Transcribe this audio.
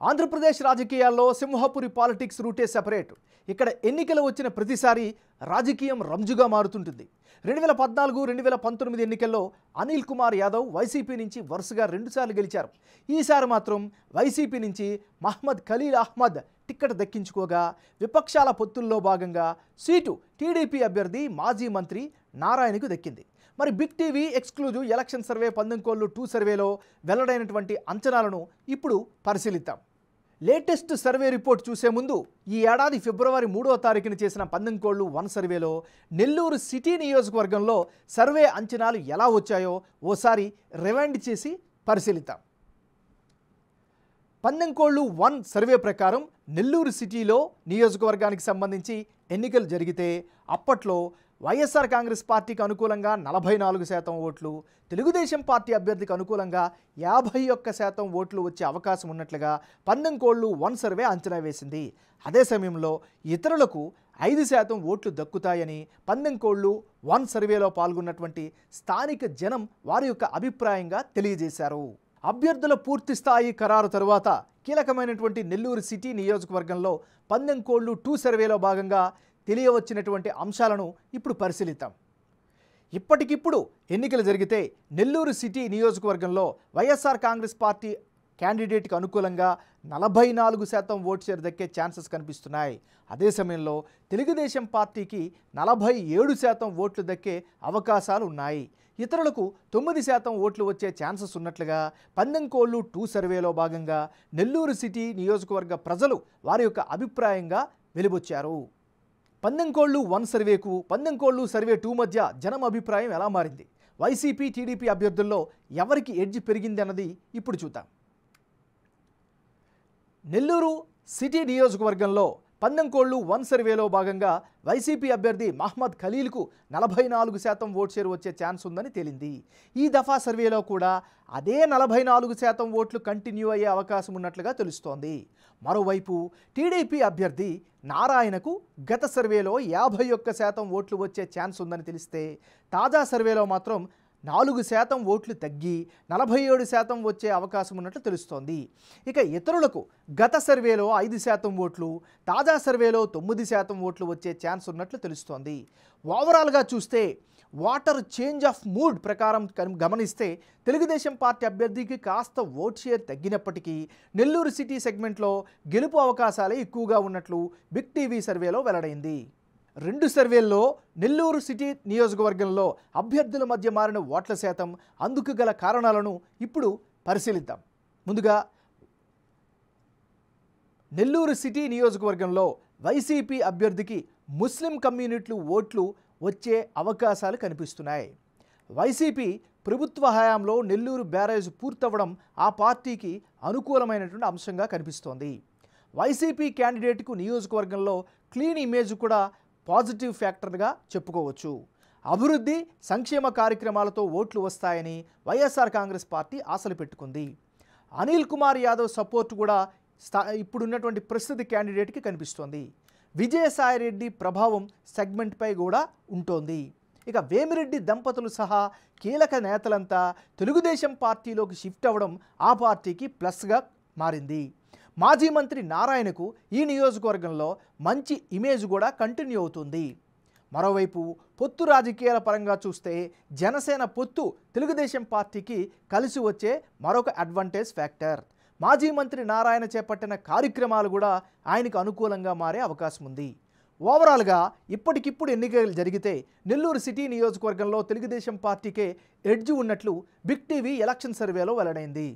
ఆంధ్రప్రదేశ్ రాజకీయాల్లో సింహపురి పాలిటిక్స్ రూటే సెపరేట్. ఇక్కడ ఎన్నికలు వచ్చిన ప్రతిసారి రాజకీయం రంజుగా మారుతుంటుంది. 2014, 2019 ఎన్నికల్లో అనిల్ కుమార్ యాదవ్ వైసీపీ నుంచి వరుసగా 2 సార్లు గెలిచారు. ఈసారి మాత్రం వైసీపీ నుంచి మహమ్మద్ ఖలీల్ అహ్మద్ టిక్కెట్ దక్కించుకోగా విపక్షాల పొత్తుల్లో భాగంగా సీటు టీడీపీ అభ్యర్థి మాజీ మంత్రి నారాయణకు దక్కింది. మరి big TV exclusive election survey పందెంకోళ్ళు 2 సర్వేలో వెల్లడైనటువంటి అంచనాలను ఇప్పుడు పరిశీలిద్దాం. లేటెస్ట్ సర్వే రిపోర్ట్ చూసే ముందు ఈ ఏడాది ఫిబ్రవరి 3వ తారీఖున చేసిన పందెంకోళ్ళు 1 సర్వేలో నెల్లూరు సిటీ నియోజకవర్గంలో సర్వే అంచనాలు ఎలా వచ్చాయో ఓసారి రివైండ్ చేసి పరిశీలిద్దాం. పందెంకోళ్ళు 1 సర్వే ప్రకారం నెల్లూరు సిటీలో నియోజకవర్గానికి సంబంధించి ఎన్నికలు జరిగితే అప్పట్లో వైఎస్ఆర్ కాంగ్రెస్ పార్టీకి అనుకూలంగా 44% ఓట్లు, తెలుగుదేశం పార్టీ అభ్యర్థికి అనుకూలంగా 51% ఓట్లు వచ్చే అవకాశం ఉన్నట్లుగా పందెంకోళ్ళు 1 సర్వే అంచనా వేసింది. అదే సమయంలో ఇతరులకు 5% ఓట్లు దక్కుతాయని పందెంకోళ్ళు 1 సర్వేలో పాల్గొన్నటువంటి స్థానిక జనం వారి యొక్క అభిప్రాయంగా తెలియజేశారు. అభ్యర్థుల పూర్తి స్థాయి ఖరారు తరువాత కీలకమైనటువంటి నెల్లూరు సిటీ నియోజకవర్గంలో పందెంకోళ్ళు 2 సర్వేలో భాగంగా తెలియవచ్చినటువంటి అంశాలను ఇప్పుడు పరిశీలిద్దాం. ఇప్పటికిప్పుడు ఎన్నికలు జరిగితే నెల్లూరు సిటీ నియోజకవర్గంలో వైఎస్ఆర్ కాంగ్రెస్ పార్టీ క్యాండిడేట్కి అనుకూలంగా 44% ఓట్ షేర్ దక్కే ఛాన్సెస్ కనిపిస్తున్నాయి. అదే సమయంలో తెలుగుదేశం పార్టీకి 47% ఓట్లు దక్కే అవకాశాలు ఉన్నాయి. ఇతరులకు 9% ఓట్లు వచ్చే ఛాన్సెస్ ఉన్నట్లుగా పందెంకోళ్ళు 2 సర్వేలో భాగంగా నెల్లూరు సిటీ నియోజకవర్గ ప్రజలు వారి యొక్క అభిప్రాయంగా వెలుబొచ్చారు. పందెంకోళ్ళు 1 సర్వేకు పందెంకోళ్ళు సర్వే 2 మధ్య జనం అభిప్రాయం ఎలా మారింది, వైసీపీ టీడీపీ అభ్యర్థుల్లో ఎవరికి ఎడ్జ్ పెరిగింది అన్నది ఇప్పుడు చూద్దాం. నెల్లూరు సిటీ నియోజకవర్గంలో పందెంకోళ్ళు 1 సర్వేలో భాగంగా వైసీపీ అభ్యర్థి మహమ్మద్ ఖలీల్కు 44% ఓట్ షేర్ వచ్చే ఛాన్స్ ఉందని తేలింది. ఈ దఫా సర్వేలో కూడా అదే 44% ఓట్లు కంటిన్యూ అయ్యే అవకాశం ఉన్నట్లుగా తెలుస్తోంది. మరోవైపు టీడీపీ అభ్యర్థి నారాయణకు గత సర్వేలో 51% ఓట్లు వచ్చే ఛాన్స్ ఉందని తెలిస్తే తాజా సర్వేలో మాత్రం 4% ఓట్లు తగ్గి 47% వచ్చే అవకాశం ఉన్నట్లు తెలుస్తోంది. ఇక ఇతరులకు గత సర్వేలో 5% ఓట్లు, తాజా సర్వేలో 9% ఓట్లు వచ్చే ఛాన్స్ ఉన్నట్లు తెలుస్తోంది. ఓవరాల్గా చూస్తే వాటర్ చేంజ్ ఆఫ్ మూడ్ ప్రకారం గమనిస్తే తెలుగుదేశం పార్టీ అభ్యర్థికి కాస్త ఓట్ షేర్ తగ్గినప్పటికీ నెల్లూరు సిటీ సెగ్మెంట్లో గెలుపు అవకాశాలే ఎక్కువగా ఉన్నట్లు బిగ్ టీవీ సర్వేలో వెల్లడైంది. 2 సర్వేల్లో నెల్లూరు సిటీ నియోజకవర్గంలో అభ్యర్థుల మధ్య మారిన ఓట్ల శాతం, అందుకు గల కారణాలను ఇప్పుడు పరిశీలిద్దాం. ముందుగా నెల్లూరు సిటీ నియోజకవర్గంలో వైసీపీ అభ్యర్థికి ముస్లిం కమ్యూనిటీలు ఓట్లు వచ్చే అవకాశాలు కనిపిస్తున్నాయి. వైసీపీ ప్రభుత్వ హయాంలో నెల్లూరు బ్యారేజ్ పూర్తవడం ఆ పార్టీకి అనుకూలమైనటువంటి అంశంగా కనిపిస్తోంది. వైసీపీ క్యాండిడేట్కు నియోజకవర్గంలో క్లీన్ ఇమేజ్ కూడా పాజిటివ్ ఫ్యాక్టర్గా చెప్పుకోవచ్చు. అభివృద్ధి సంక్షేమ కార్యక్రమాలతో ఓట్లు వస్తాయని వైఎస్ఆర్ కాంగ్రెస్ పార్టీ ఆశలు పెట్టుకుంది. అనిల్ కుమార్ యాదవ్ సపోర్ట్ కూడా ఇప్పుడున్నటువంటి ప్రస్తుత క్యాండిడేట్కి కనిపిస్తోంది. విజయసాయిరెడ్డి ప్రభావం సెగ్మెంట్పై కూడా ఉంటోంది. ఇక వేమిరెడ్డి దంపతులు సహా కీలక నేతలంతా తెలుగుదేశం పార్టీలోకి షిఫ్ట్ అవ్వడం ఆ పార్టీకి ప్లస్గా మారింది. మాజీ మంత్రి నారాయణకు ఈ నియోజకవర్గంలో మంచి ఇమేజ్ కూడా కంటిన్యూ అవుతుంది. మరోవైపు పొత్తు రాజకీయాల పరంగా చూస్తే జనసేన పొత్తు తెలుగుదేశం పార్టీకి కలిసి వచ్చే మరొక అడ్వాంటేజ్ ఫ్యాక్టర్. మాజీ మంత్రి నారాయణ చేపట్టిన కార్యక్రమాలు కూడా ఆయనకు అనుకూలంగా మారే అవకాశం ఉంది. ఓవరాల్గా ఇప్పటికిప్పుడు ఎన్నికలు జరిగితే నెల్లూరు సిటీ నియోజకవర్గంలో తెలుగుదేశం పార్టీకే ఎడ్జ్ ఉన్నట్లు బిగ్ టీవీ ఎలక్షన్ సర్వేలో వెల్లడైంది.